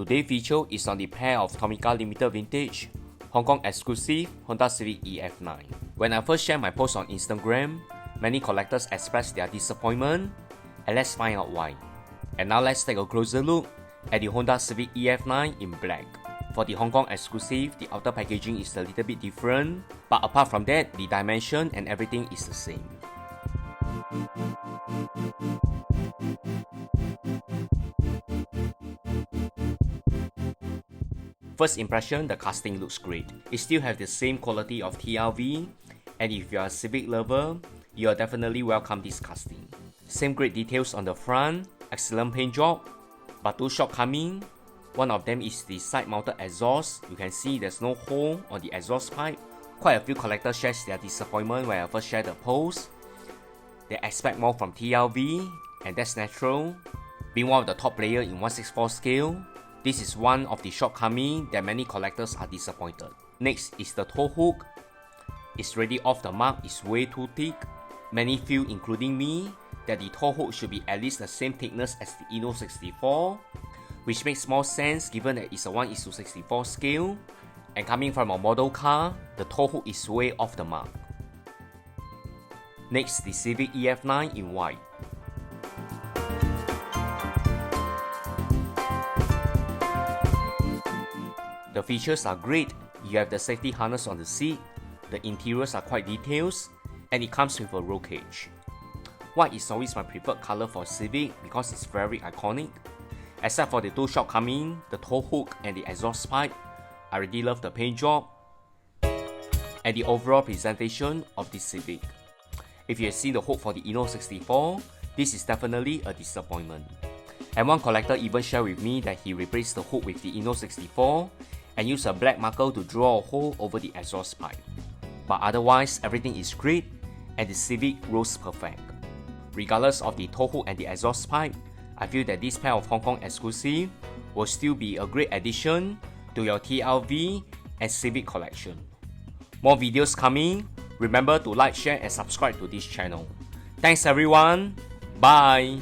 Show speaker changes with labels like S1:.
S1: Today's feature is on the pair of Tomica Limited Vintage Hong Kong exclusive Honda Civic EF9. When I first shared my post on Instagram, many collectors expressed their disappointment, and let's find out why. And now let's take a closer look at the Honda Civic EF9 in black. For the Hong Kong exclusive, the outer packaging is a little bit different, but apart from that, the dimension and everything is the same. First impression, the casting looks great. It still has the same quality of TLV, and if you are a Civic lover, you will definitely welcome this casting. Same great details on the front, excellent paint job, but two shortcomings. One of them is the side mounted exhaust. You can see there's no hole on the exhaust pipe. Quite a few collectors shared their disappointment when I first shared the post. They expect more from TLV, and that's natural. Being one of the top players in 1/64 scale, this is one of the shortcomings that many collectors are disappointed. Next is the tow hook. It's already off the mark, it's way too thick. Many feel, including me, that the tow hook should be at least the same thickness as the Ino64, which makes more sense given that it's a 1:64 scale, and coming from a model car, the tow hook is way off the mark. Next, the Civic EF9 in white. The features are great. You have the safety harness on the seat, the interiors are quite detailed, and it comes with a roll cage. White is always my preferred color for Civic because it's very iconic. Except for the two shortcomings, the tow hook and the exhaust pipe, I really love the paint job and the overall presentation of this Civic. If you have seen the hook for the Ino64, this is definitely a disappointment. And one collector even shared with me that he replaced the hook with the Ino64 and used a black marker to draw a hole over the exhaust pipe. But otherwise, everything is great and the Civic rolls perfect. Regardless of the tow hook and the exhaust pipe, I feel that this pair of Hong Kong exclusive will still be a great addition to your TLV and Civic collection. More videos coming. Remember to like, share and subscribe to this channel. Thanks everyone. Bye.